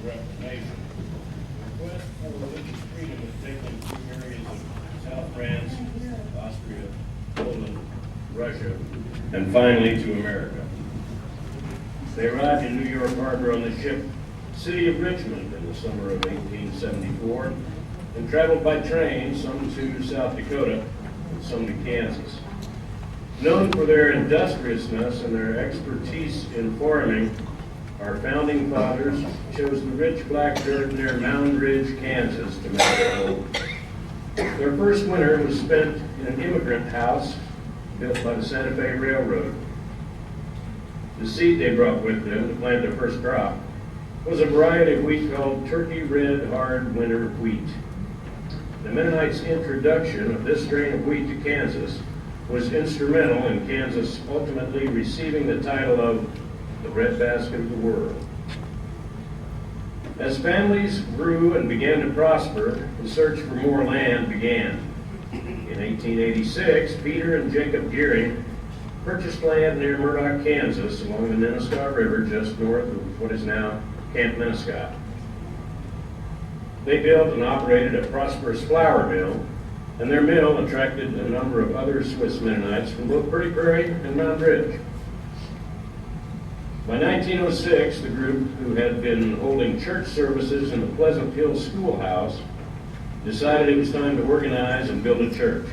Reformation. The quest for religious freedom was taken through areas of South France, Austria, Poland, Russia, and finally to America. They arrived in New York Harbor on the ship City of Richmond in the summer of 1874 and traveled by train, some to South Dakota and some to Kansas. Known for their industriousness and their expertise in farming, our founding fathers chose the rich black dirt near Mound Ridge, Kansas to make their home. Their first winter was spent in an immigrant house built by the Santa Fe Railroad. The seed they brought with them to plant their first crop was a variety of wheat called Turkey Red Hard Winter Wheat. The Mennonites' introduction of this strain of wheat to Kansas was instrumental in Kansas ultimately receiving the title of the breadbasket of the world. As families grew and began to prosper, the search for more land began. In 1886, Peter and Jacob Gearing purchased land near Murdock, Kansas, along the Nenasko River just north of what is now Camp Nenasko. They built and operated a prosperous flour mill, and their mill attracted a number of other Swiss Mennonites from both Pretty Prairie and Mound Ridge. By 1906, the group, who had been holding church services in the Pleasant Hill Schoolhouse, decided it was time to organize and build a church.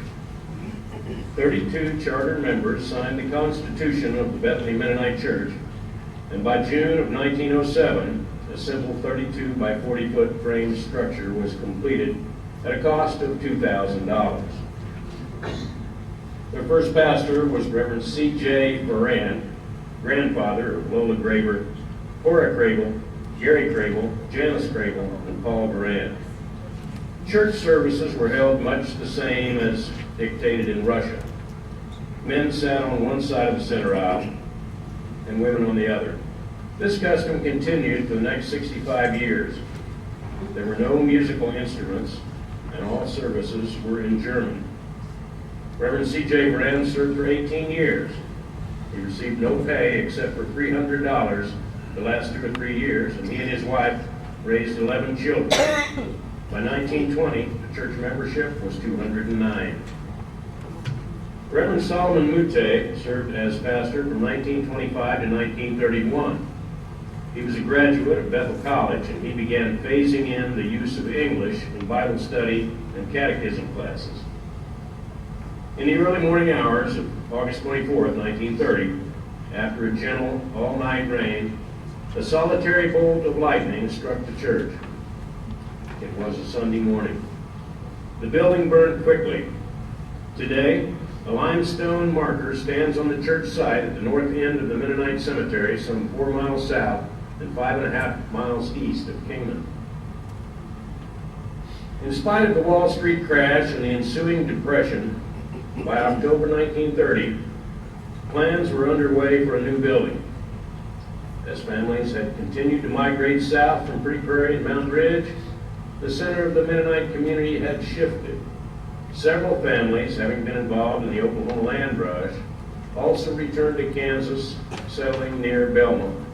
32 charter members signed the Constitution of the Bethany Mennonite Church, and by June of 1907, a simple 32 by 40 foot frame structure was completed at a cost of $2,000. Their first pastor was Reverend C.J. Moran, grandfather of Lola Graber, Cora Crable, Gary Crable, Janice Crable, and Paul Moran. Church services were held much the same as dictated in Russia. Men sat on one side of the center aisle and women on the other. This custom continued for the next 65 years. There were no musical instruments, and all services were in German. Reverend C.J. Moran served for 18 years. He received no pay except for $300 the last 2 or 3 years, and he and his wife raised 11 children. By 1920, the church membership was 209. Reverend Solomon Mute served as pastor from 1925 to 1931. He was a graduate of Bethel College, and he began phasing in the use of English in Bible study and catechism classes. In the early morning hours of August 24, 1930, after a gentle all-night rain, a solitary bolt of lightning struck the church. It was a Sunday morning. The building burned quickly. Today, a limestone marker stands on the church site at the north end of the Mennonite cemetery, some 4 miles south and 5.5 miles east of Kingman. In spite of the Wall Street crash and the ensuing depression, by October 1930, plans were underway for a new building. As families had continued to migrate south from Pretty Prairie and Mound Ridge, the center of the Mennonite community had shifted. Several families, having been involved in the Oklahoma land rush, also returned to Kansas, settling near Belmont.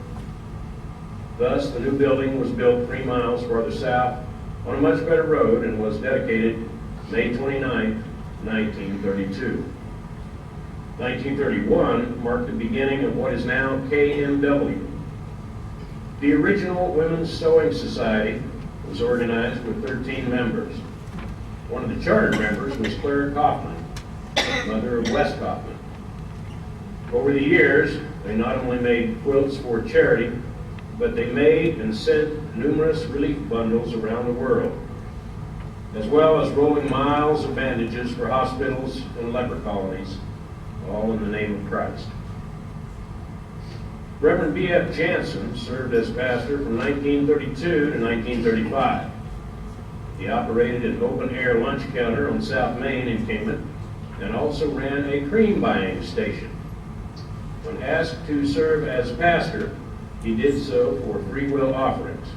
Thus, the new building was built 3 miles farther south on a much better road and was dedicated May 29, 1932. 1931 marked the beginning of what is now KMW. The original Women's Sewing Society was organized with 13 members. One of the charter members was Clara Kaufman, mother of Wes Kaufman. Over the years, they not only made quilts for charity, but they made and sent numerous relief bundles around the world, as well as rolling miles of bandages for hospitals and leper colonies, all in the name of Christ. Reverend B.F. Jansen served as pastor from 1932 to 1935. He operated an open-air lunch counter on South Main in Kingman and also ran a cream buying station. When asked to serve as pastor, he did so for free will offerings.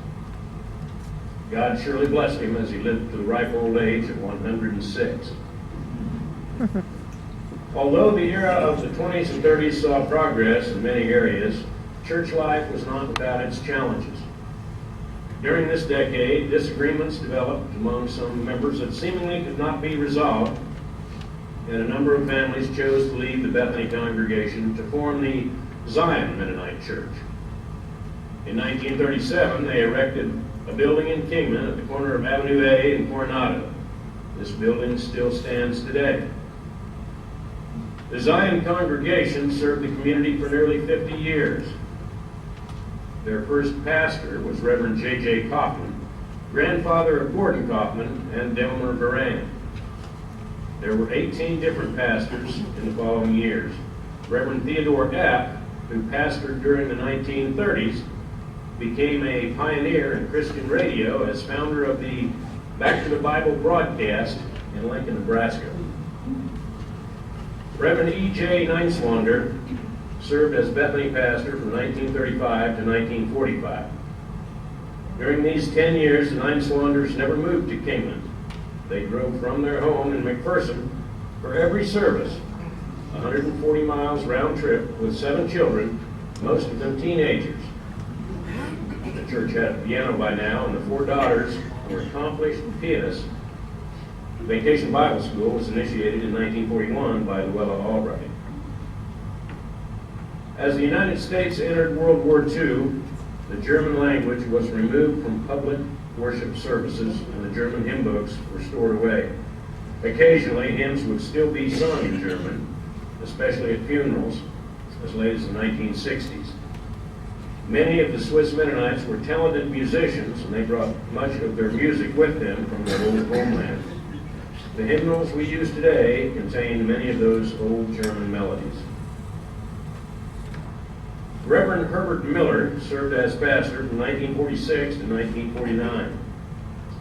God surely blessed him as he lived to the ripe old age of 106. Although the era of the 20s and 30s saw progress in many areas, church life was not without its challenges. During this decade, disagreements developed among some members that seemingly could not be resolved, and a number of families chose to leave the Bethany congregation to form the Zion Mennonite Church. In 1937, they erected a building in Kingman at the corner of Avenue A and Coronado. This building still stands today. The Zion congregation served the community for nearly 50 years. Their first pastor was Reverend J.J. Kaufman, grandfather of Gordon Kaufman and Delmer Baran. There were 18 different pastors in the following years. Reverend Theodore App, who pastored during the 1930s, became a pioneer in Christian radio as founder of the Back to the Bible broadcast in Lincoln, Nebraska. Reverend E.J. Neinswander served as Bethany pastor from 1935 to 1945. During these 10 years, the Neinswanders never moved to Kingman. They drove from their home in McPherson for every service, 140 miles round trip with 7 children, most of them teenagers. The church had a piano by now, and the 4 daughters were accomplished pianists. Vacation Bible School was initiated in 1941 by Luella Albright. As the United States entered World War II, the German language was removed from public worship services and the German hymn books were stored away. Occasionally, hymns would still be sung in German, especially at funerals, as late as the 1960s. Many of the Swiss Mennonites were talented musicians, and they brought much of their music with them from their old homeland. The hymnals we use today contain many of those old German melodies. Reverend Herbert Miller served as pastor from 1946 to 1949.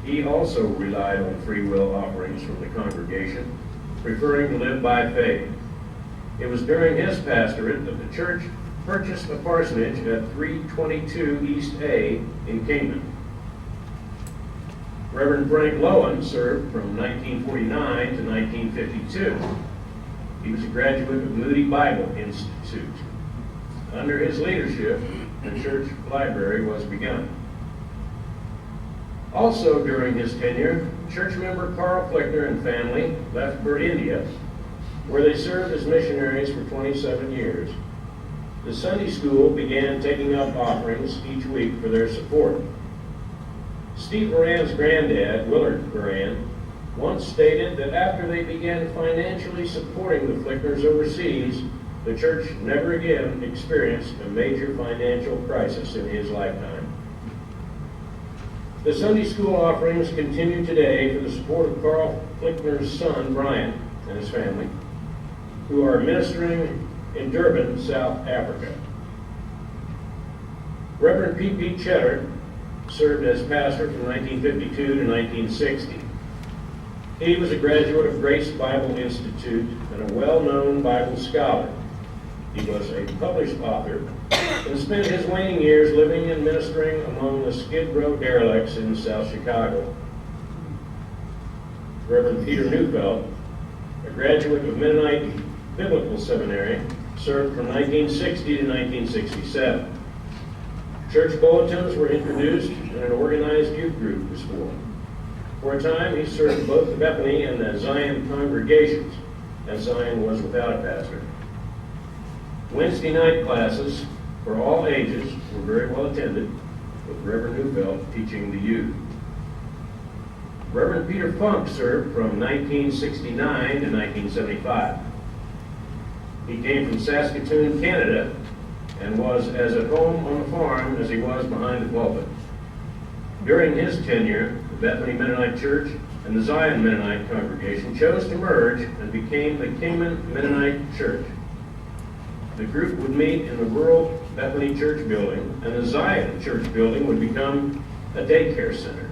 He also relied on free will offerings from the congregation, preferring to live by faith. It was during his pastorate that the church purchased a parsonage at 322 East A in Kingman. Reverend Frank Lowen served from 1949 to 1952. He was a graduate of Moody Bible Institute. Under his leadership, the church library was begun. Also during his tenure, church member Carl Flickner and family left for India, where they served as missionaries for 27 years. The Sunday school began taking up offerings each week for their support. Steve Moran's granddad, Willard Moran, once stated that after they began financially supporting the Flickners overseas, the church never again experienced a major financial crisis in his lifetime. The Sunday school offerings continue today for the support of Carl Flickner's son, Brian, and his family, who are ministering in Durban, South Africa. Reverend P.P. Cheddar served as pastor from 1952 to 1960. He was a graduate of Grace Bible Institute and a well-known Bible scholar. He was a published author and spent his waning years living and ministering among the Skid Row derelicts in South Chicago. Reverend Peter Neufeld, a graduate of Mennonite Biblical Seminary, served from 1960 to 1967. Church bulletins were introduced and an organized youth group was formed. For a time, he served both the Bethany and the Zion congregations, as Zion was without a pastor. Wednesday night classes for all ages were very well attended, with Reverend Neufeld teaching the youth. Reverend Peter Funk served from 1969 to 1975. He came from Saskatoon, Canada, and was as at home on the farm as he was behind the pulpit. During his tenure, the Bethany Mennonite Church and the Zion Mennonite congregation chose to merge and became the Kingman Mennonite Church. The group would meet in the rural Bethany Church building, and the Zion Church building would become a daycare center.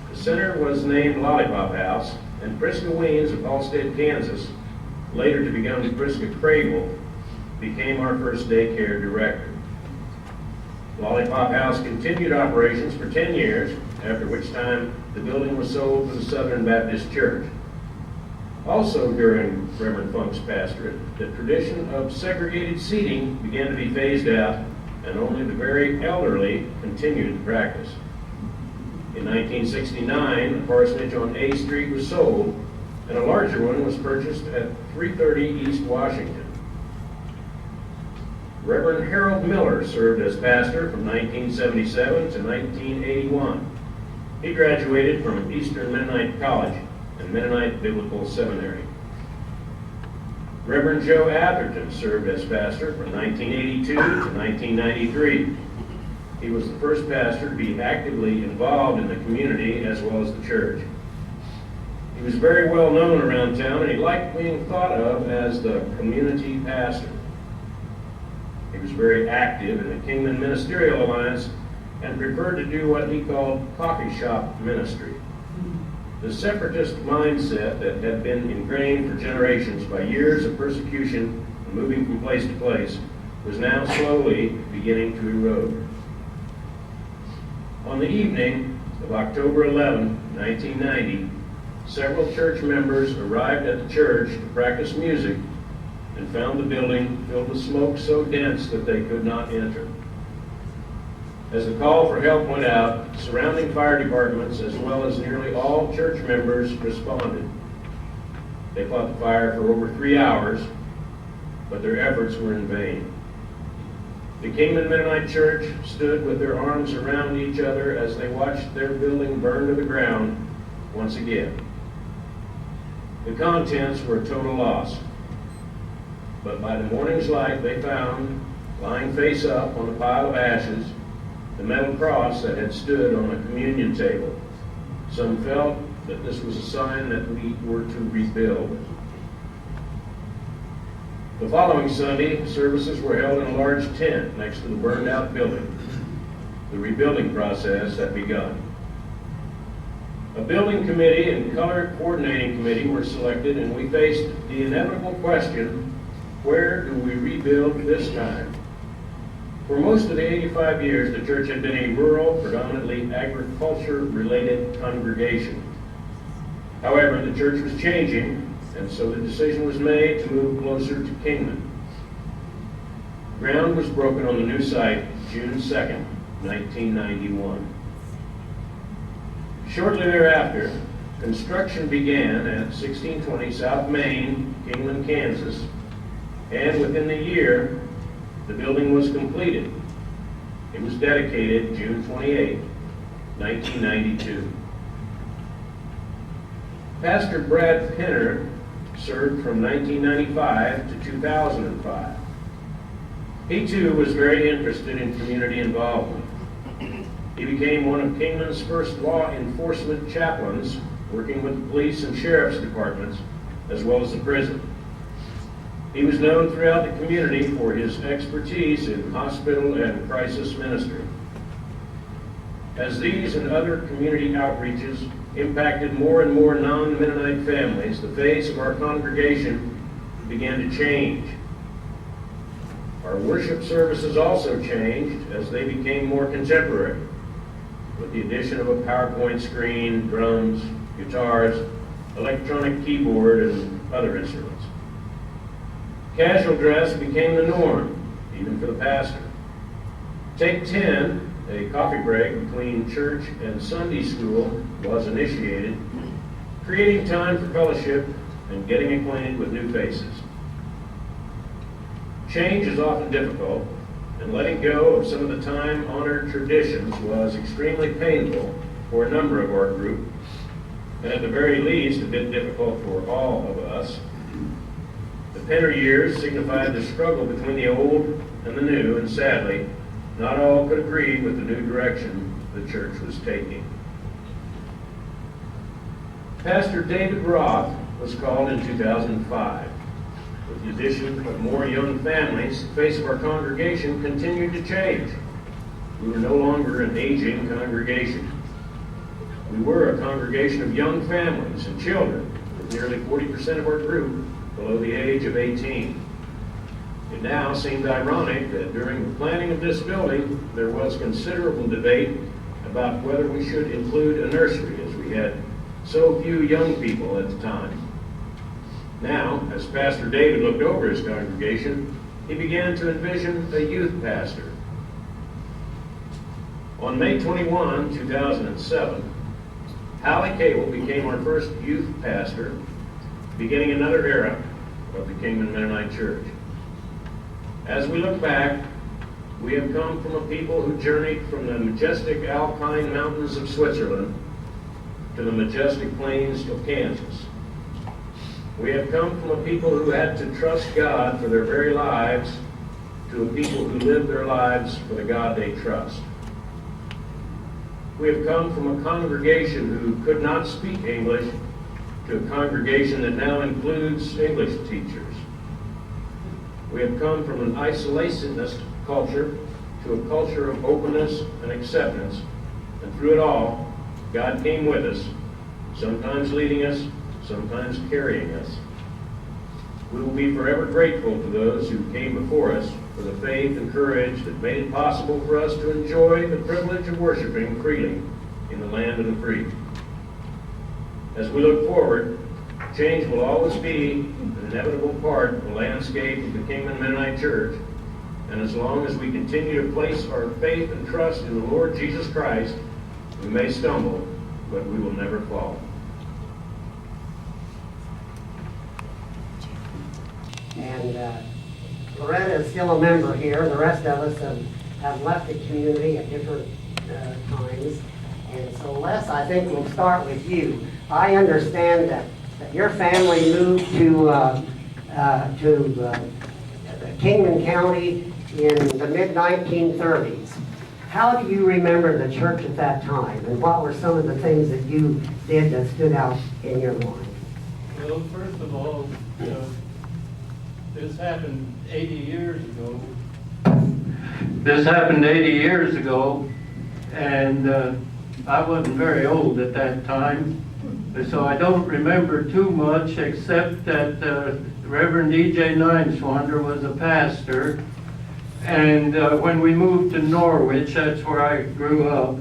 The center was named Lollipop House, and Priska Weens of Halstead, Kansas, later to become Priska Crable, became our first daycare director. Lollipop House continued operations for 10 years, after which time the building was sold to the Southern Baptist Church. Also during Reverend Funk's pastorate, the tradition of segregated seating began to be phased out, and only the very elderly continued the practice. In 1969, a parsonage on A Street was sold, and a larger one was purchased at 330 East Washington. Reverend Harold Miller served as pastor from 1977 to 1981. He graduated from Eastern Mennonite College and Mennonite Biblical Seminary. Reverend Joe Atherton served as pastor from 1982 to 1993. He was the first pastor to be actively involved in the community as well as the church. He was very well known around town, and he liked being thought of as the community pastor. He was very active in the Kingman Ministerial Alliance and preferred to do what he called coffee shop ministry. The separatist mindset that had been ingrained for generations by years of persecution and moving from place to place was now slowly beginning to erode. On the evening of October 11, 1990, several church members arrived at the church to practice music and found the building filled with smoke so dense that they could not enter. As the call for help went out, surrounding fire departments as well as nearly all church members responded. They fought the fire for over 3 hours, but their efforts were in vain. The Kingman Mennonite Church stood with their arms around each other as they watched their building burn to the ground once again. The contents were a total loss, but by the morning's light they found, lying face up on a pile of ashes, the metal cross that had stood on a communion table. Some felt that this was a sign that we were to rebuild. The following Sunday, services were held in a large tent next to the burned out building. The rebuilding process had begun. A building committee and color coordinating committee were selected, and we faced the inevitable question, where do we rebuild this time? For most of the 85 years, the church had been a rural, predominantly agriculture-related congregation. However, the church was changing, and so the decision was made to move closer to Kingman. Ground was broken on the new site June 2nd, 1991. Shortly thereafter, construction began at 1620 South Main, Kingman, Kansas, and within the year, the building was completed. It was dedicated June 28, 1992. Pastor Brad Penner served from 1995 to 2005. He too was very interested in community involvement. He became one of Kingman's first law enforcement chaplains, working with the police and sheriff's departments, as well as the prison. He was known throughout the community for his expertise in hospital and crisis ministry. As these and other community outreaches impacted more and more non-Mennonite families, the face of our congregation began to change. Our worship services also changed as they became more contemporary, with the addition of a PowerPoint screen, drums, guitars, electronic keyboard, and other instruments. Casual dress became the norm, even for the pastor. Take 10, a coffee break between church and Sunday school, was initiated, creating time for fellowship and getting acquainted with new faces. Change is often difficult, and letting go of some of the time-honored traditions was extremely painful for a number of our group, and at the very least, a bit difficult for all of us. The Penner years signified the struggle between the old and the new, and sadly, not all could agree with the new direction the church was taking. Pastor David Roth was called in 2005. With the addition of more young families, the face of our congregation continued to change. We were no longer an aging congregation. We were a congregation of young families and children, with nearly 40% of our group below the age of 18. It now seemed ironic that during the planning of this building, there was considerable debate about whether we should include a nursery, as we had so few young people at the time. Now, as Pastor David looked over his congregation, he began to envision a youth pastor, On May 21, 2007, Hallie Cable became our first youth pastor, beginning another era of the Kingman Mennonite Church. As we look back, we have come from a people who journeyed from the majestic alpine mountains of Switzerland to the majestic plains of Kansas. We have come from a people who had to trust God for their very lives to a people who live their lives for the God they trust. We have come from a congregation who could not speak English to a congregation that now includes English teachers. We have come from an isolationist culture to a culture of openness and acceptance, and through it all, God came with us, sometimes leading us, sometimes carrying us. We will be forever grateful to those who came before us for the faith and courage that made it possible for us to enjoy the privilege of worshiping freely in the land of the free. As we look forward, change will always be an inevitable part of the landscape of the Kingman Mennonite Church, and as long as we continue to place our faith and trust in the Lord Jesus Christ, we may stumble, but we will never fall. And Loretta is still a member here. The rest of us have left the community at different times. And so Les, I think we'll start with you. I understand that your family moved to Kingman County in the mid-1930s. How do you remember the church at that time, and what were some of the things that you did that stood out in your mind? Well, first of all, this happened 80 years ago. And I wasn't very old at that time, so I don't remember too much except that Reverend E.J. Nineswander was a pastor, and when we moved to Norwich, that's where I grew up.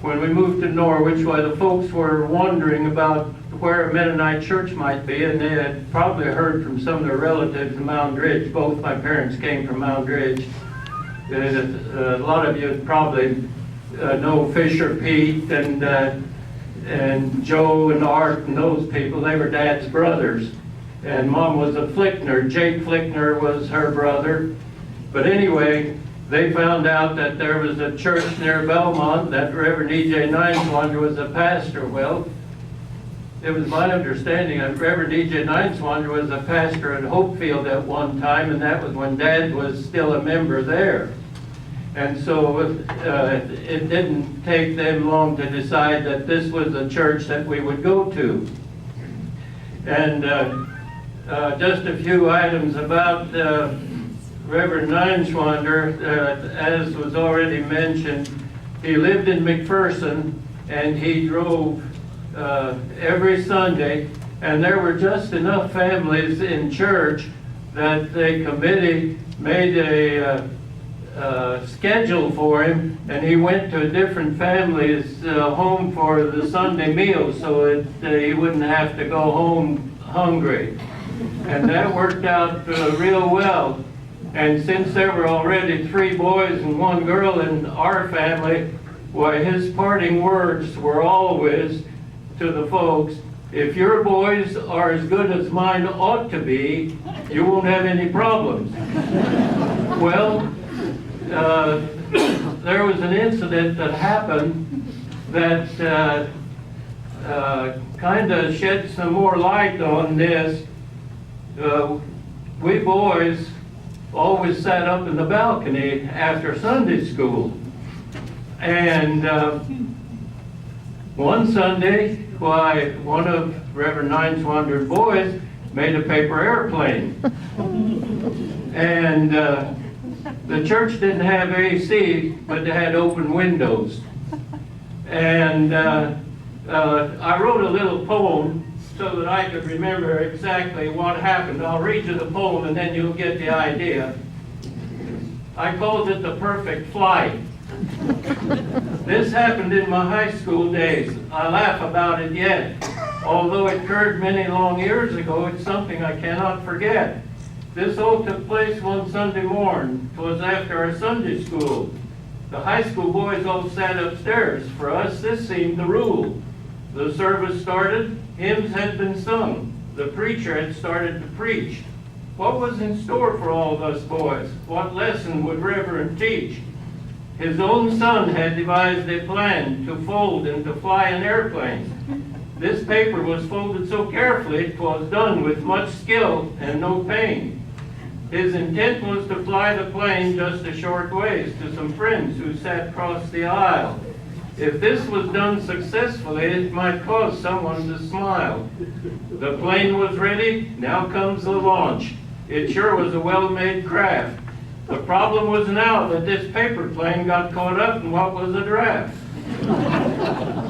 When we moved to Norwich, the folks were wondering about where a Mennonite church might be, and they had probably heard from some of their relatives in Mound Ridge. Both my parents came from Mound Ridge. A lot of you probably know Fisher Pete and Joe and Art and those people. They were Dad's brothers. And Mom was a Flickner. Jake Flickner was her brother. But anyway, they found out that there was a church near Belmont that Reverend E.J. Nineswander was a pastor. Well, it was my understanding that Reverend E.J. Nineswander was a pastor at Hopefield at one time, and that was when Dad was still a member there. And so it didn't take them long to decide that this was a church that we would go to. And just a few items about Reverend Nineswander. As was already mentioned, he lived in McPherson, and he drove every Sunday, and there were just enough families in church that the committee made a schedule for him, and he went to different families' home for the Sunday meal so that he wouldn't have to go home hungry. And that worked out real well. And since there were already 3 boys and 1 girl in our family, why, his parting words were always to the folks, if your boys are as good as mine ought to be, you won't have any problems. Well, there was an incident that happened that kind of shed some more light on this. We boys always sat up in the balcony after Sunday school. And one Sunday, why, one of Reverend Nineswander's boys made a paper airplane. And the church didn't have AC, but they had open windows. And I wrote a little poem so that I could remember exactly what happened. I'll read you the poem and then you'll get the idea. I called it The Perfect Flight. This happened in my high school days. I laugh about it yet. Although it occurred many long years ago, it's something I cannot forget. This all took place one Sunday morn. 'Twas after our Sunday school. The high school boys all sat upstairs. For us, this seemed the rule. The service started, hymns had been sung, the preacher had started to preach. What was in store for all of us boys? What lesson would Reverend teach? His own son had devised a plan to fold and to fly an airplane. This paper was folded so carefully, 'twas done with much skill and no pain. His intent was to fly the plane just a short ways to some friends who sat across the aisle. If this was done successfully, it might cause someone to smile. The plane was ready, now comes the launch. It sure was a well-made craft. The problem was now that this paper plane got caught up in what was a draft.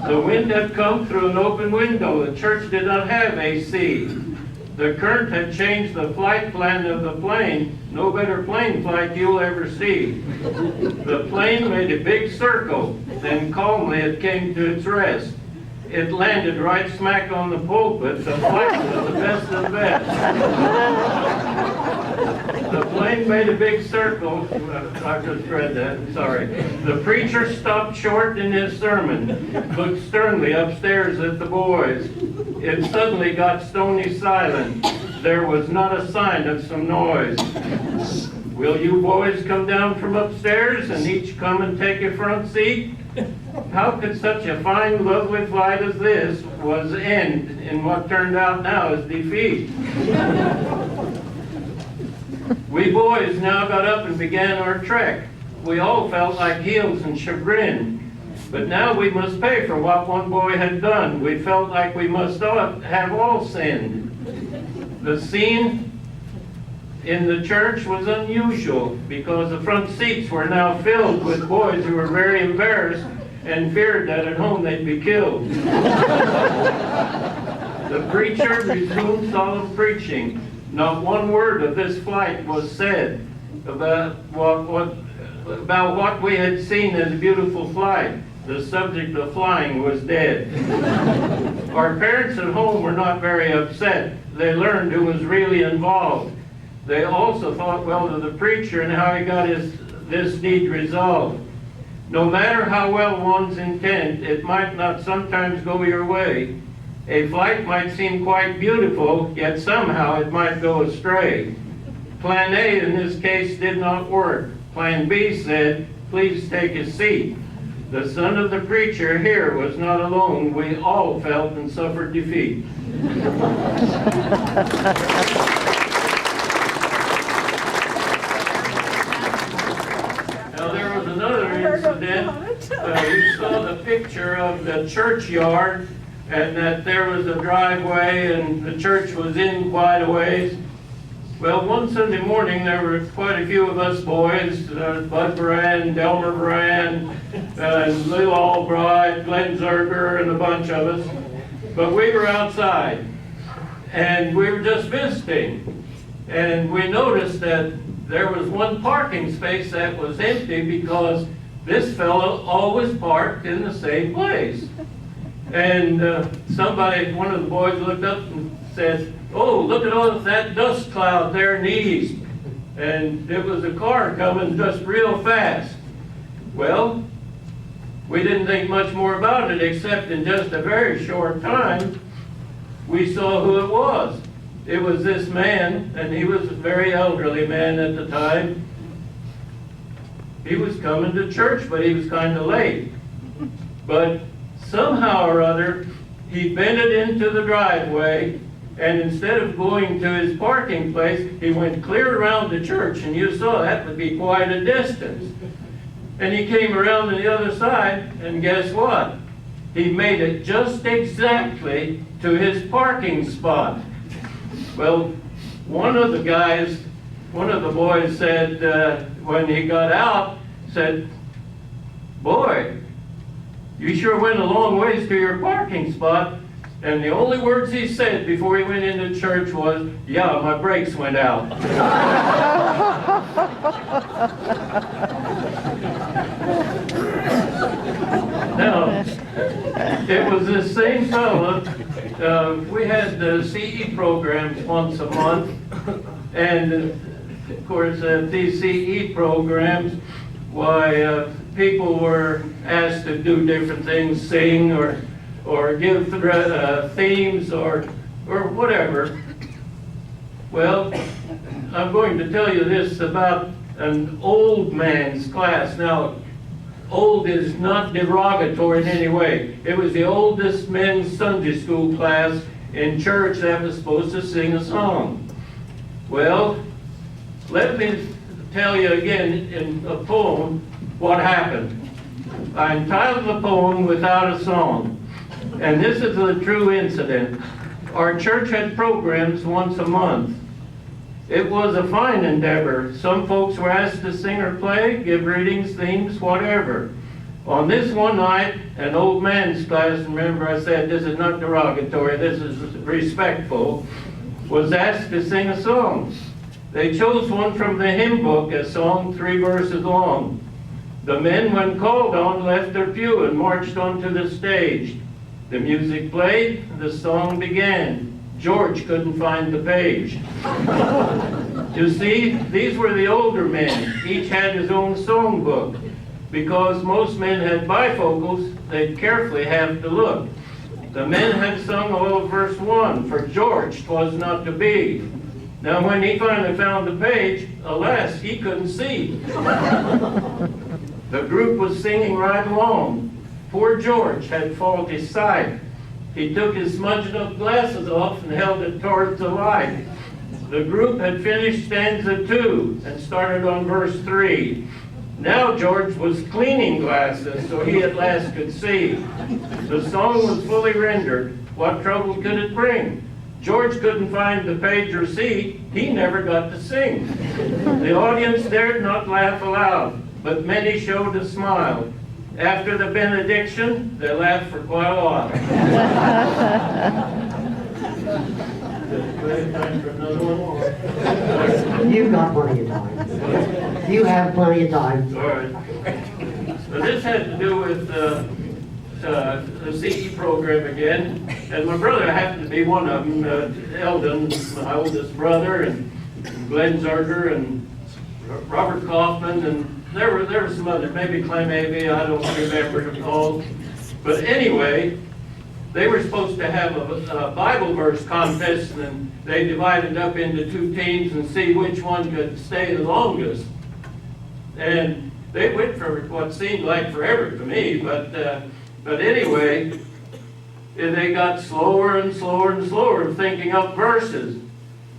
The wind had come through an open window. The church did not have AC. The current had changed the flight plan of the plane. No better plane flight you'll ever see. The plane made a big circle, then calmly it came to its rest. It landed right smack on the pulpit. The flight was the best of the best. The plane made a big circle. I just read that, sorry. The preacher stopped short in his sermon, looked sternly upstairs at the boys. It suddenly got stony silent. There was not a sign of some noise. Will you boys come down from upstairs and each come and take a front seat? How could such a fine, lovely flight as this was end in what turned out now as defeat? We boys now got up and began our trek. We all felt like heels and chagrin. But now we must pay for what one boy had done. We felt like we must have all sinned. The scene in the church was unusual because the front seats were now filled with boys who were very embarrassed and feared that at home they'd be killed. The preacher resumed solemn preaching. Not one word of this flight was said about what we had seen as a beautiful flight. The subject of flying was dead. Our parents at home were not very upset. They learned who was really involved. They also thought well of the preacher and how he got this deed resolved. No matter how well one's intent, it might not sometimes go your way. A flight might seem quite beautiful, yet somehow it might go astray. Plan A in this case did not work. Plan B said, please take a seat. The son of the preacher here was not alone. We all felt and suffered defeat. Now there was another incident. We saw the picture of the churchyard and that there was a driveway and the church was in quite a ways. Well, one Sunday morning there were quite a few of us boys, Bud Moran, Delmer Moran, Lou Albright, Glenn Zerger, and a bunch of us. But we were outside and we were just visiting. And we noticed that there was one parking space that was empty because this fellow always parked in the same place. And one of the boys looked up and said, oh, look at all of that dust cloud there in the east. And it was a car coming just real fast. Well, we didn't think much more about it, except in just a very short time, we saw who it was. It was this man, and he was a very elderly man at the time. He was coming to church, but he was kind of late. But somehow or other, he bent it into the driveway, and instead of going to his parking place, he went clear around the church, and you saw that would be quite a distance. And he came around to the other side, and guess what? He made it just exactly to his parking spot. Well, one of the boys said, when he got out, said, boy, you sure went a long ways to your parking spot. And the only words he said before he went into church was, yeah, my brakes went out. Now, it was this same fellow. We had CE programs once a month. And of course, these CE programs, why, people were asked to do different things, sing or give themes or whatever. Well, I'm going to tell you this about an old man's class. Now, old is not derogatory in any way. It was the oldest men's Sunday school class in church that was supposed to sing a song. Well, let me tell you again in a poem what happened. I entitled the poem Without a Song. And this is a true incident. Our church had programs once a month. It was a fine endeavor. Some folks were asked to sing or play, give readings, themes, whatever. On this one night, an old man's class, remember I said this is not derogatory, this is respectful, was asked to sing a song. They chose one from the hymn book, a song 3 verses long. The men, when called on, left their pew and marched onto the stage. The music played, the song began. George couldn't find the page. You see, these were the older men. Each had his own songbook. Because most men had bifocals, they'd carefully have to look. The men had sung all of verse 1, for George 'twas not to be. Now when he finally found the page, alas, he couldn't see. The group was singing right along. Poor George had faulty sight. He took his smudged up glasses off and held it towards the light. The group had finished stanza 2 and started on verse 3. Now George was cleaning glasses so he at last could see. The song was fully rendered. What trouble could it bring? George couldn't find the page or seat. He never got to sing. The audience dared not laugh aloud, but many showed a smile. After the benediction, they laughed for quite a while. Time for another one. You've got plenty of time. You have plenty of time. All right. So this had to do with the CE program again, and my brother happened to be one of them. Eldon, my oldest brother, and Glenn Zarger, and Robert Kaufman, and there were some others, maybe Clem Avey, I don't remember them all. But anyway, they were supposed to have a Bible verse contest, and they divided up into 2 teams and see which one could stay the longest. And they went for what seemed like forever to me, but anyway, they got slower and slower and slower thinking up verses.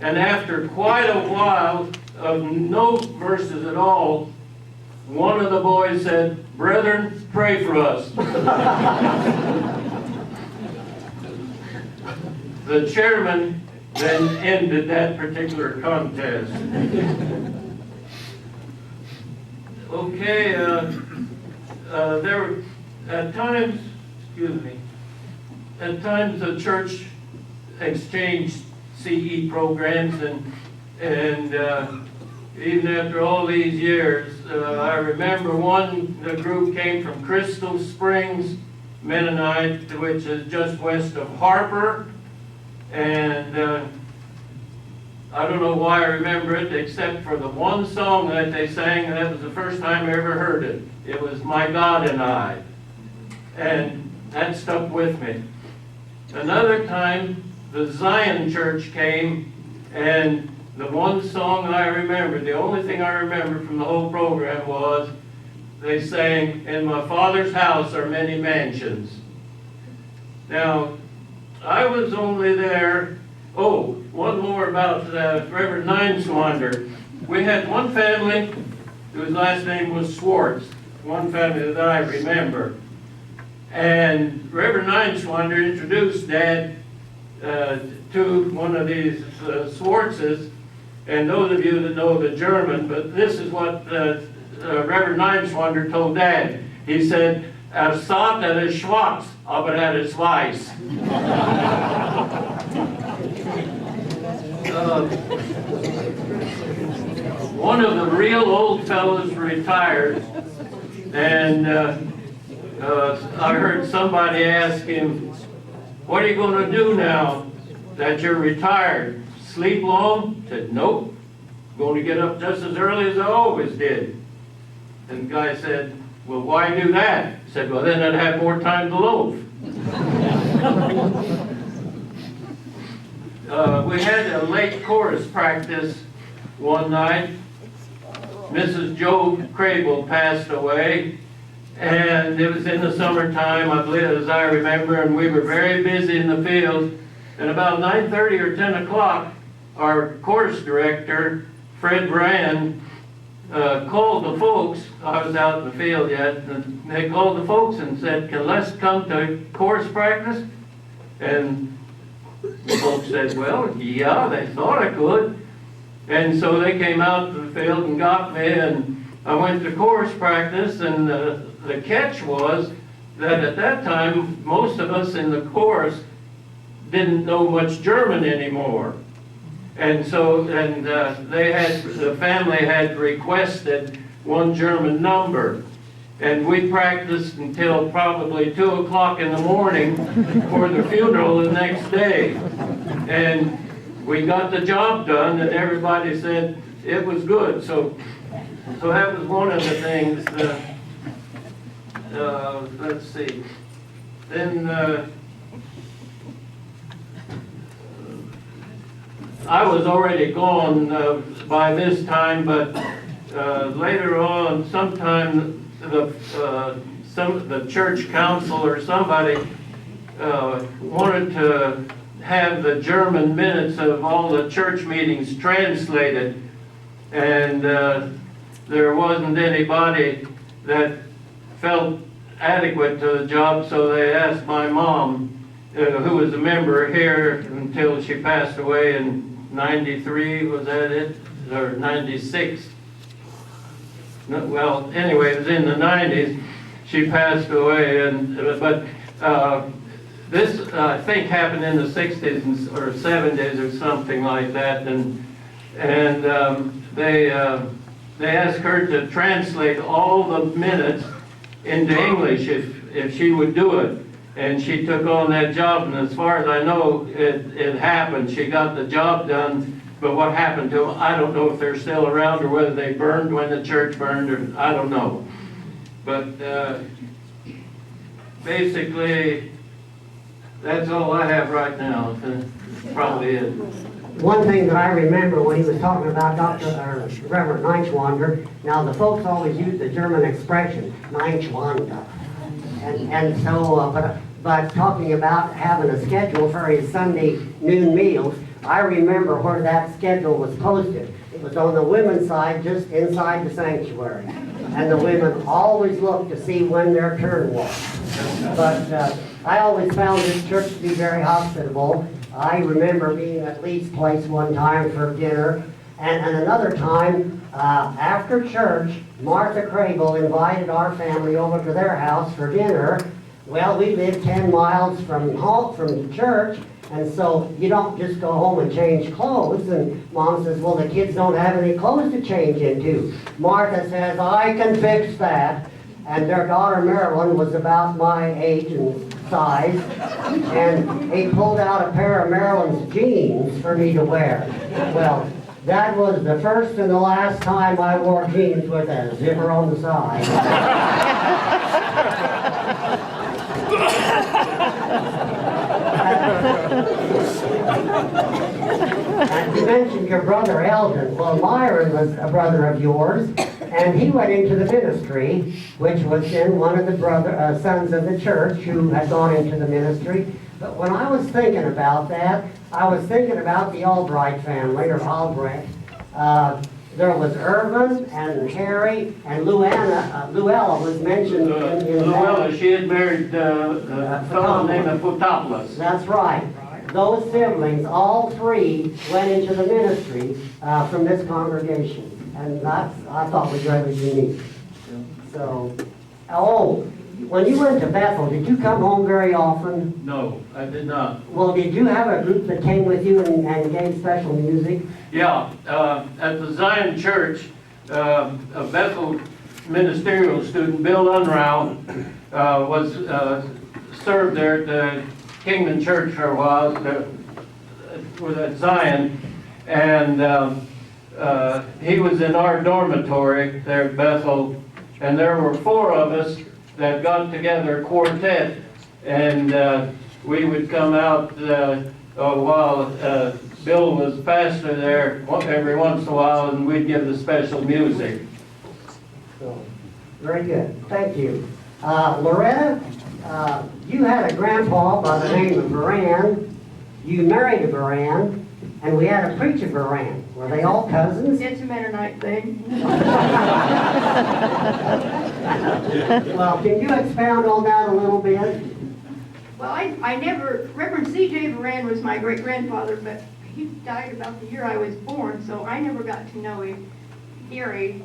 And after quite a while of no verses at all, one of the boys said, "Brethren, pray for us." The chairman then ended that particular contest. Okay, there were at times the church exchanged CE programs, and even after all these years, I remember the group came from Crystal Springs, Mennonite, which is just west of Harper, and I don't know why I remember it, except for the one song that they sang, and that was the first time I ever heard it. It was "My God and I," and that stuck with me. Another time, the Zion Church came, and the one song I remember, the only thing I remember from the whole program was they sang, "In my Father's house are many mansions." Now, I was only there. Oh, one more about Reverend Nineswander. We had one family whose last name was Swartz, one family that I remember. And Reverend Nineswander introduced Dad to one of these Swartzes. And those of you that know the German, but this is what Reverend Nineswander told Dad. He said, "Sagt ist schwarz, aber ist weiß." One of the real old fellows retired, and I heard somebody ask him, "What are you going to do now that you're retired? Sleep long?" He said, "Nope. Going to get up just as early as I always did." And the guy said, Well, why do that? I said, well, then I'd have more time to loaf. We had a late chorus practice one night. Mrs. Joe Crable passed away, and it was in the summertime, I believe, as I remember, and we were very busy in the field. And about 9:30 or 10 o'clock, our chorus director, Fred Rand, called the folks. I was out in the field yet, and they called the folks and said, "Can Les come to chorus practice?" And the folks said, well, yeah, they thought I could. And so they came out to the field and got me, and I went to chorus practice, and the catch was that at that time, most of us in the chorus didn't know much German anymore. And so, the family had requested one German number. And we practiced until probably 2 o'clock in the morning for the funeral the next day. And we got the job done, and everybody said it was good. So that was one of the things. Let's see. Then I was already gone by this time, but later on, sometime the church council or somebody wanted to have the German minutes of all the church meetings translated, and there wasn't anybody that felt adequate to the job, so they asked my mom, who was a member here until she passed away in 93, was that it? Or 96? No, well, anyway, it was in the 90s. She passed away, but this, I think, happened in the 60s or 70s or something like that, and they asked her to translate all the minutes into English if she would do it. And she took on that job, and as far as I know, it happened. She got the job done, but what happened to them, I don't know if they're still around or whether they burned when the church burned, or I don't know. But basically, that's all I have right now. That's probably it. One thing that I remember when he was talking about Reverend Neichwander, now the folks always use the German expression, Neichwander. And so, but talking about having a schedule for his Sunday noon meals, I remember where that schedule was posted. It was on the women's side, just inside the sanctuary. And the women always looked to see when their turn was. But I always found this church to be very hospitable. I remember being at Lee's place one time for dinner, and another time, after church, Martha Crable invited our family over to their house for dinner. Well, we lived 10 miles from the church, and so you don't just go home and change clothes. And Mom says, well, the kids don't have any clothes to change into. Martha says, I can fix that. And their daughter Marilyn was about my age and size, and he pulled out a pair of Marilyn's jeans for me to wear. Well, that was the first and the last time I wore jeans with a zipper on the side. And you mentioned your brother Eldon. Well, Myron was a brother of yours, and he went into the ministry, which was then one of the sons of the church who had gone into the ministry. But when I was thinking about that, I was thinking about the Albright family, or Albrecht. There was Irvin and Harry and Luella was mentioned in Luella, she had married a fellow named Foutopoulos. That's right. Those siblings, all three, went into the ministry from this congregation. And that's, I thought, was rather unique. So, when you went to Bethel, did you come home very often? No, I did not. Well, did you have a group that came with you and gave special music? Yeah, at the Zion Church, a Bethel ministerial student, Bill Unrow, was served there at the Kingman Church for a while, was at Zion, and he was in our dormitory there at Bethel and there were 4 of us that got together, quartet, and we would come out while Bill was pastor there every once in a while, and we'd give the special music. So, very good. Thank you. Loretta, you had a grandpa by the name of Baran. You married a Baran, and we had a preacher Baran. Were they all cousins? It's a Mennonite thing. Well, can you expound on that a little bit? Well, I never, Reverend C.J. Baran was my great-grandfather, but he died about the year I was born, so I never got to know him. Gary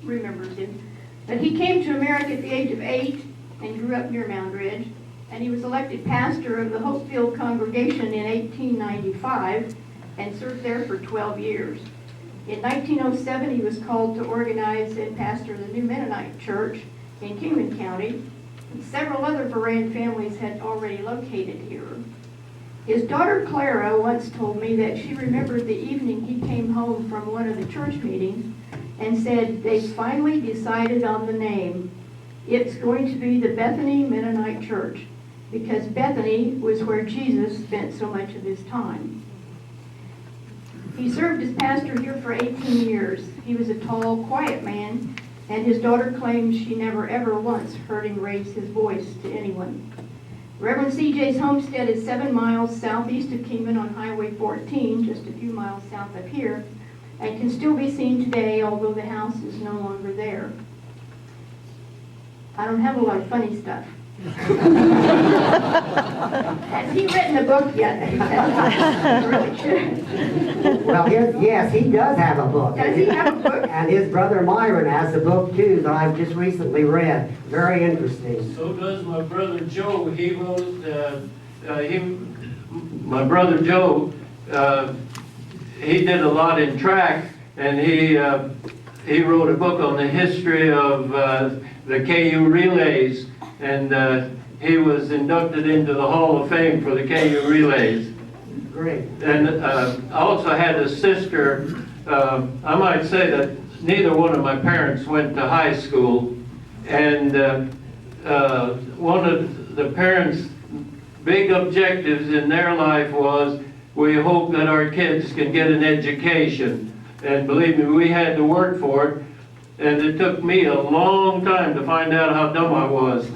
remembers him. But he came to America at the age of 8 and grew up near Mound Ridge, and he was elected pastor of the Hopefield congregation in 1895 and served there for 12 years. In 1907, he was called to organize and pastor the new Mennonite church in Kingman County. Several other Baran families had already located here. His daughter Clara once told me that she remembered the evening he came home from one of the church meetings and said they finally decided on the name. It's going to be the Bethany Mennonite Church, because Bethany was where Jesus spent so much of his time. He served as pastor here for 18 years. He was a tall, quiet man, and his daughter claims she never ever once heard him raise his voice to anyone. Reverend C.J.'s homestead is 7 miles southeast of Kingman on Highway 14, just a few miles south of here, and can still be seen today, although the house is no longer there. I don't have a lot of funny stuff. Has he written a book yet? He really should. Well, yes, he does have a book. Does he have a book? And his brother Myron has a book too that I've just recently read. Very interesting. So does my brother Joe. He wrote, my brother Joe, he did a lot in track, and he wrote a book on the history of the KU relays, and he was inducted into the Hall of Fame for the KU relays. Great. And I also had a sister. I might say that neither one of my parents went to high school, and one of the parents' big objectives in their life was, we hope that our kids can get an education. And believe me, we had to work for it, and it took me a long time to find out how dumb I was.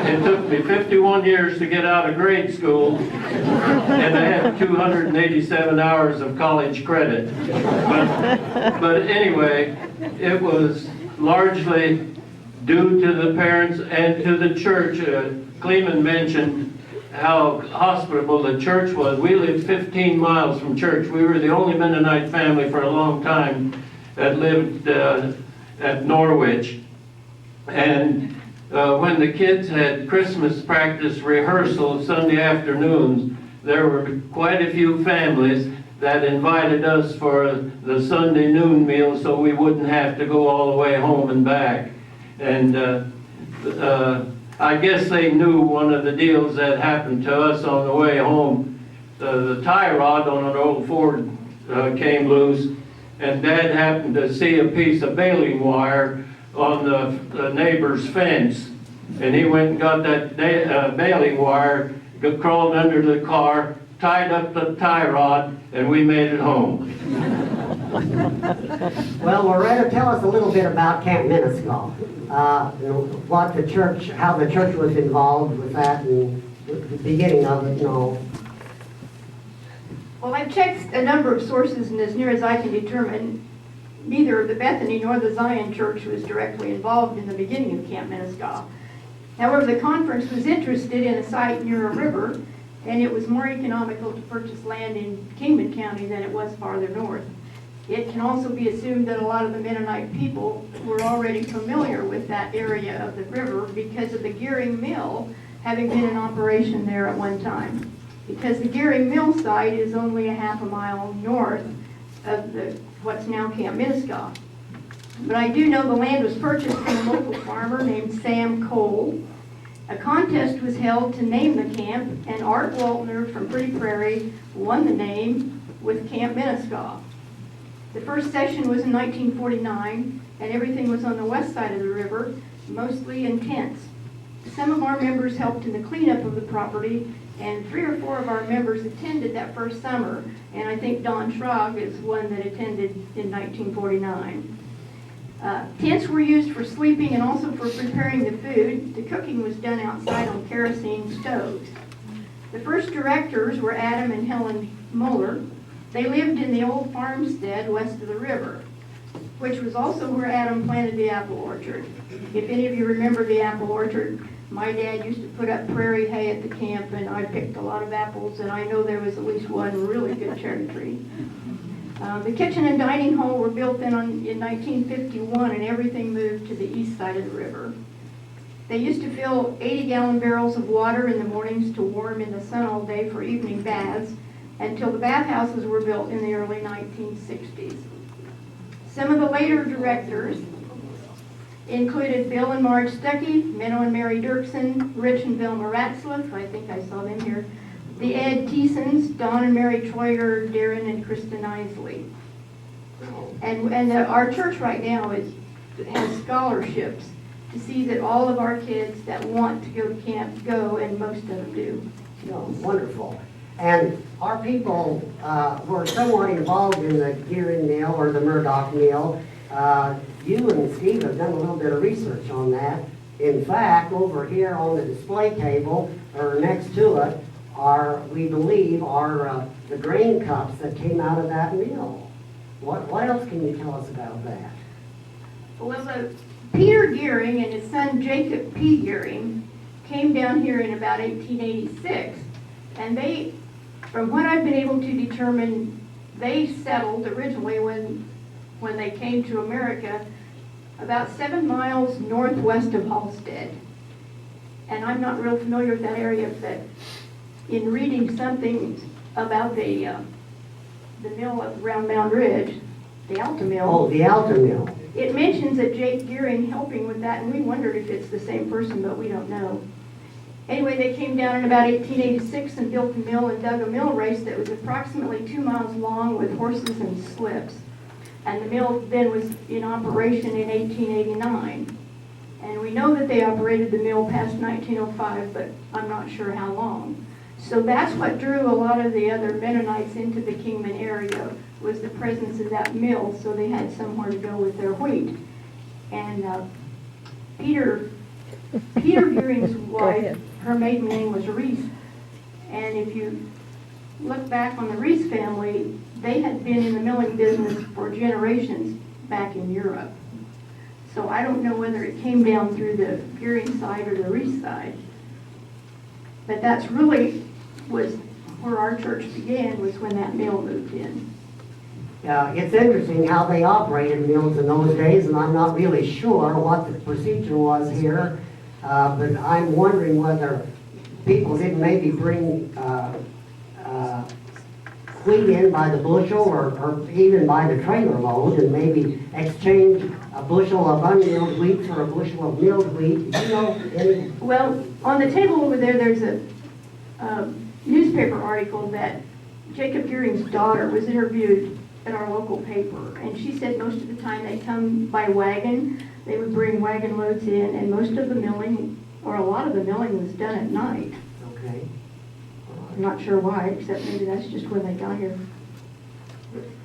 It took me 51 years to get out of grade school, and I had 287 hours of college credit. But anyway, it was largely due to the parents and to the church. Kingman mentioned how hospitable the church was. We lived 15 miles from church. We were the only Mennonite family for a long time that lived at Norwich. And when the kids had Christmas practice rehearsal Sunday afternoons, there were quite a few families that invited us for the Sunday noon meal so we wouldn't have to go all the way home and back. And I guess they knew one of the deals that happened to us on the way home. The tie rod on an old Ford came loose, and Dad happened to see a piece of baling wire on the neighbor's fence, and he went and got that baling wire, crawled under the car, tied up the tie rod, and we made it home. Well, Loretta, tell us a little bit about Camp Minnesota. What the church, how the church was involved with that, and the beginning of it, Well, I've checked a number of sources, and as near as I can determine, neither the Bethany nor the Zion Church was directly involved in the beginning of Camp Minnesota. However, the conference was interested in a site near a river, and it was more economical to purchase land in Kingman County than it was farther north. It can also be assumed that a lot of the Mennonite people were already familiar with that area of the river because of the Gearing Mill having been in operation there at one time. Because the Gearing Mill site is only a half a mile north of what's now Camp Minnesota. But I do know the land was purchased from a local farmer named Sam Cole. A contest was held to name the camp, and Art Waltner from Pretty Prairie won the name with Camp Minnesota. The first session was in 1949, and everything was on the west side of the river, mostly in tents. Some of our members helped in the cleanup of the property, and 3 or 4 of our members attended that first summer, and I think Don Schrag is one that attended in 1949. Tents were used for sleeping and also for preparing the food. The cooking was done outside on kerosene stoves. The first directors were Adam and Helen Moeller. They lived in the old farmstead west of the river, which was also where Adam planted the apple orchard. If any of you remember the apple orchard, my dad used to put up prairie hay at the camp, and I picked a lot of apples, and I know there was at least one really good cherry tree. The kitchen and dining hall were built in 1951, and everything moved to the east side of the river. They used to fill 80-gallon barrels of water in the mornings to warm in the sun all day for evening baths, until the bathhouses were built in the early 1960s. Some of the later directors included Bill and Marge Stuckey, Menno and Mary Dirksen, Rich and Velma Ratzlaff, I think I saw them here, the Ed Thiesens, Don and Mary Troyer, Darren and Kristen Isley. And our church right now has scholarships to see that all of our kids that want to go to camp go, and most of them do. Oh, wonderful. And our people were somewhat involved in the Gearing Mill or the Murdoch Mill. You and Steve have done a little bit of research on that. In fact, over here on the display table, or next to it, we believe, are the grain cups that came out of that mill. What else can you tell us about that? Well, Peter Gearing and his son Jacob P. Gearing came down here in about 1886, and they, from what I've been able to determine, they settled originally when they came to America about 7 miles northwest of Halstead. And I'm not real familiar with that area, but in reading something about the mill around Mound Ridge, the Alta Mill. Oh, the Alta Mill. It mentions that Jake Gearing helping with that, and we wondered if it's the same person, but we don't know. Anyway, they came down in about 1886 and built a mill and dug a mill race that was approximately 2 miles long with horses and slips. And the mill then was in operation in 1889. And we know that they operated the mill past 1905, but I'm not sure how long. So that's what drew a lot of the other Mennonites into the Kingman area, was the presence of that mill, so they had somewhere to go with their wheat. And Peter Gearing's wife, her maiden name was Reese. And if you look back on the Reese family, they had been in the milling business for generations back in Europe. So I don't know whether it came down through the Gearing side or the Reese side. But that's really was where our church began, was when that mill moved in. It's interesting how they operated mills in those days, and I'm not really sure what the procedure was here, but I'm wondering whether people didn't maybe bring wheat in by the bushel or even by the trailer load, and maybe exchange a bushel of unmilled wheat for a bushel of milled wheat. Do you know any? Well, on the table over there, there's a newspaper article that Jacob Gearing's daughter was interviewed at our local paper, and she said most of the time they come by wagon. They would bring wagon loads in, and most of the milling, or a lot of the milling, was done at night. Okay. I'm not sure why, except maybe that's just when they got here.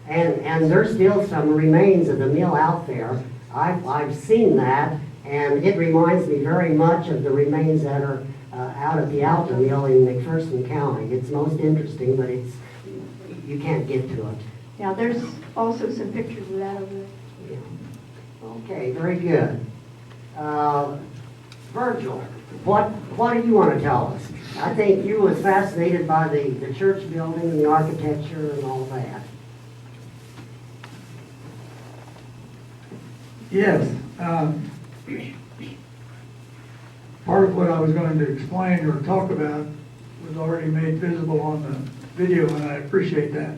And there's still some remains of the mill out there. I've seen that, and it reminds me very much of the remains that are out at the Alta Mill in McPherson County. It's most interesting, but you can't get to it. Now, there's also some pictures of that over there. Yeah. Okay, very good. Virgil, what do you want to tell us? I think you was fascinated by the church building and the architecture and all that. Yes. Part of what I was going to explain or talk about was already made visible on the video, and I appreciate that.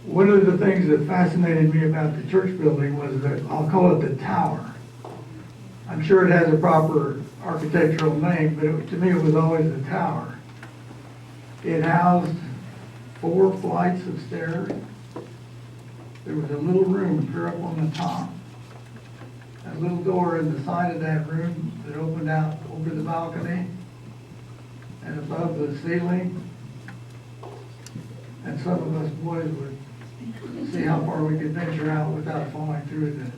One of the things that fascinated me about the church building was that, I'll call it the tower. I'm sure it has a proper architectural name, but to me it was always the tower. It housed 4 flights of stairs. there was a little room clear up on the top. A little door in the side of that room that opened out over the balcony and above the ceiling. And some of us boys would see how far we could venture out without falling through the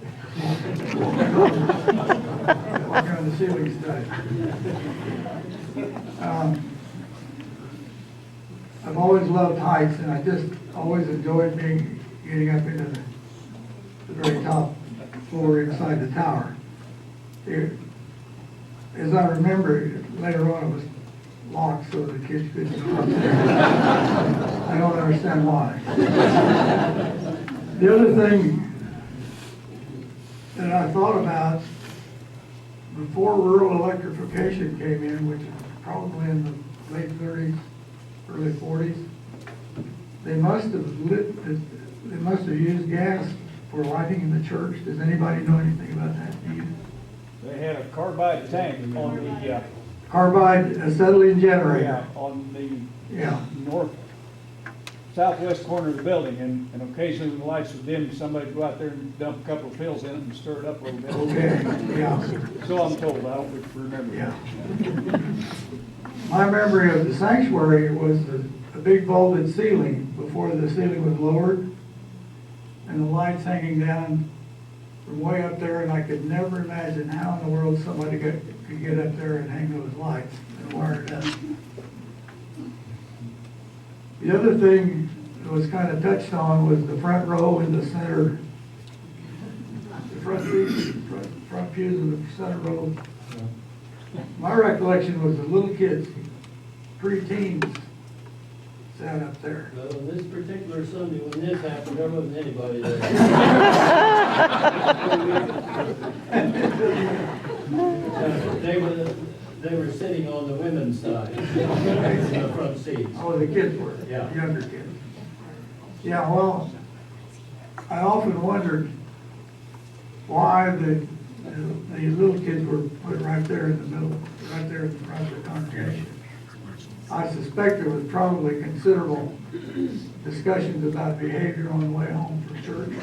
walking on the ceiling stud. I've always loved heights, and I just always enjoyed getting up into the very top floor inside the tower. As I remember, later on it was locked so the kids couldn't go up there. I don't understand why. The other thing that I thought about, before rural electrification came in, which was probably in the late 30s, early 40s, they must have used gas for lighting in the church. Does anybody know anything about that? Do you? They had a carbide tank on the, Carbide acetylene generator. on the Yeah. southwest corner of the building, and occasionally when the lights were dim, somebody would go out there and dump a couple of pills in it and stir it up a little bit. Okay, yeah. So I'm told, I don't remember. Yeah. My memory of the sanctuary was a big vaulted ceiling before the ceiling was lowered, and the lights hanging down from way up there, and I could never imagine how in the world somebody could get up there and hang those lights and wire it up. The other thing that was kind of touched on was the front row in the center, the front pews in the center row. My recollection was the little kids, pre-teens, sat up there. Well, this particular Sunday, when this happened, there wasn't anybody there. They were sitting on the women's side, in the front seats. Oh, the kids were, Yeah. younger kids. Yeah, well, I often wondered why the little kids were put right there in the middle, right there in the front of the congregation. I suspect there was probably considerable discussions about behavior on the way home from church.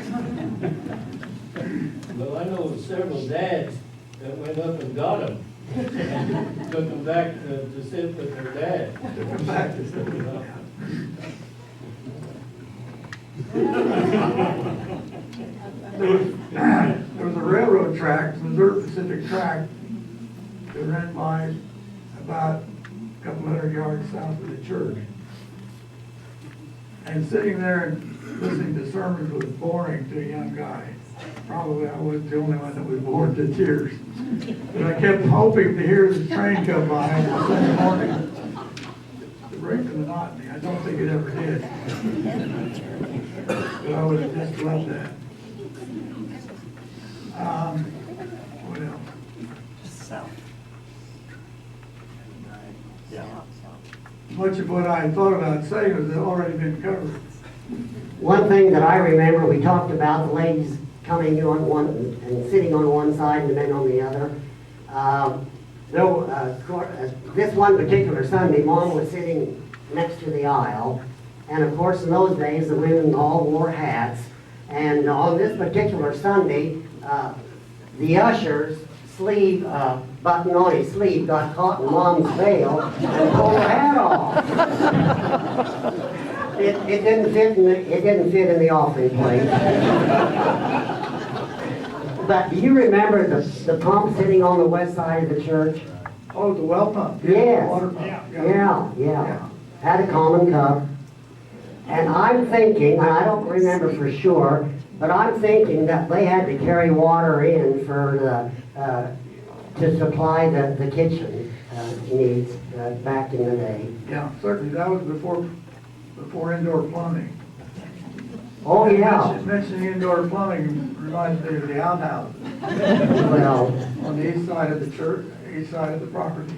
Well, I know of several dads that went up and got them, and took them back to sit with their dad. Took them back to school. There was a railroad track, Missouri Pacific track, that ran by about a couple hundred yards south of the church. And sitting there and listening to sermons was boring to a young guy. Probably I wasn't the only one that was bored to tears. But I kept hoping to hear the train come by on Sunday morning to break the monotony. I don't think it ever did. But I would have just loved that. What else? Much of what I had thought about saying has already been covered. One thing that I remember, we talked about the ladies coming on one and sitting on one side and the men on the other. This one particular Sunday, Mom was sitting next to the aisle, and of course in those days the women all wore hats. And on this particular Sunday, the usher's sleeve, button on his sleeve got caught in Mom's veil and pulled her hat off. It didn't fit in the offering plate. But do you remember the pump sitting on the west side of the church? Oh, the well pump? Yes. The water pump. Yeah. Had a common cup. And I'm thinking, and I don't remember for sure, but I'm thinking that they had to carry water in for to supply the kitchen needs back in the day. Yeah, certainly. That was before indoor plumbing. Oh, yeah. Mentioning indoor plumbing reminds me of the outhouses Well, on the east side of the church, east side of the property.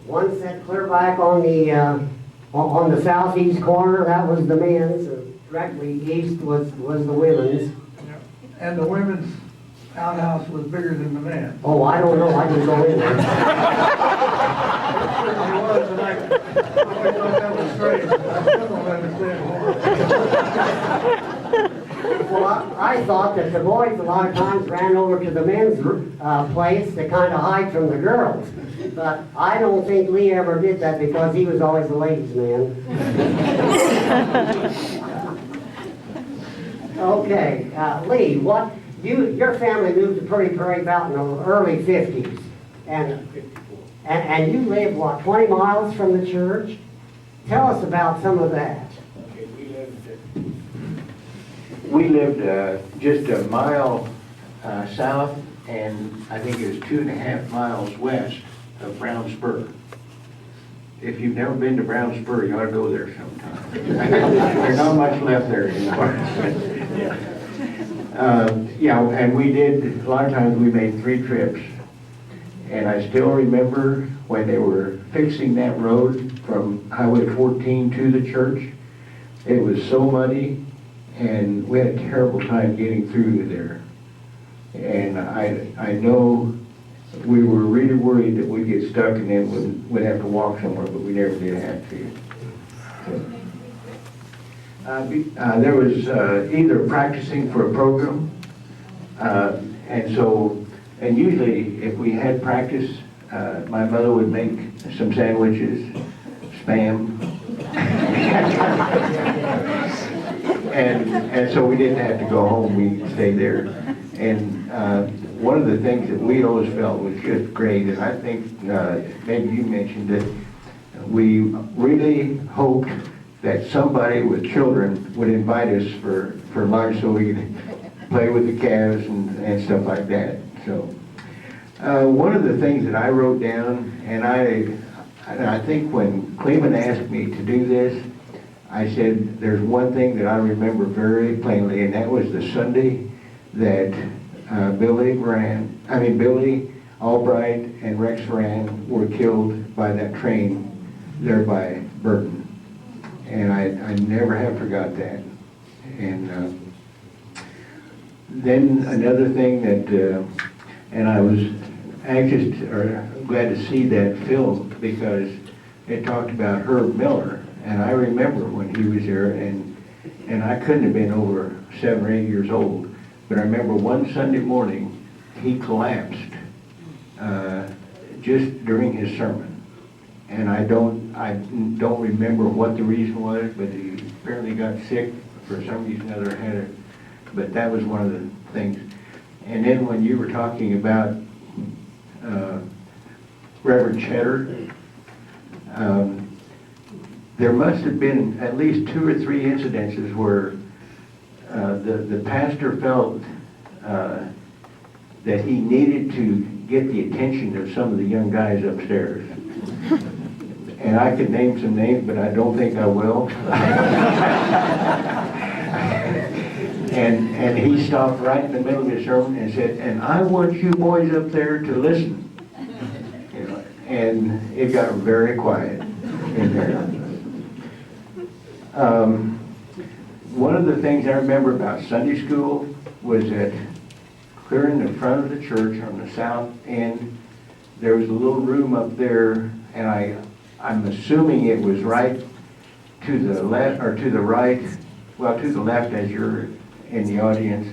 one set clear back on the southeast corner, that was the men's. Directly east was the women's. And the women's outhouse was bigger than the men's. Oh, I don't know, I didn't go in there. It was, and I always thought that was strange. I still don't understand why. I thought that the boys a lot of times ran over to the men's place to kind of hide from the girls. But I don't think Lee ever did that because he was always the ladies' man. Okay, Lee, your family moved to Pretty Prairie about in the early 50s. And you lived, what, 20 miles from the church? Tell us about some of that. Okay, we lived just a mile south, and I think it was 2.5 miles west of Brown Spur. If you've never been to Brown Spur, you ought to go there sometime. There's not much left there anymore. Yeah, and we did, a lot of times we made 3 trips. And I still remember when they were fixing that road from Highway 14 to the church. It was so muddy, and we had a terrible time getting through there. And I know we were really worried that we'd get stuck and then we'd have to walk somewhere, but we never did have to. There was either practicing for a program, and usually if we had practice, my mother would make some sandwiches, Spam. and so we didn't have to go home, we stayed there. And one of the things that we always felt was just great, and I think maybe you mentioned it, we really hoped that somebody with children would invite us for lunch so we could play with the calves and stuff like that. So one of the things that I wrote down, and I think when Kingman asked me to do this, I said there's one thing that I remember very plainly, and that was the Sunday that Billy Albright and Rex Rand were killed by that train there by Burton. And I never have forgot that. And then another thing that, and I was anxious or glad to see that film because it talked about Herb Miller. And I remember when he was there, and I couldn't have been over 7 or 8 years old, but I remember one Sunday morning he collapsed just during his sermon. And I don't remember what the reason was, but he apparently got sick for some reason or other. But that was one of the things. And then when you were talking about Reverend Cheddar, there must have been at least 2 or 3 incidences where the pastor felt that he needed to get the attention of some of the young guys upstairs. And I could name some names, but I don't think I will. and he stopped right in the middle of his sermon and said, "And I want you boys up there to listen." You know, and it got very quiet in there. One of the things I remember about Sunday school was that clear in the front of the church on the south end, there was a little room up there, and I'm assuming it was right to the left, or to the right, well, to the left as you're in the audience.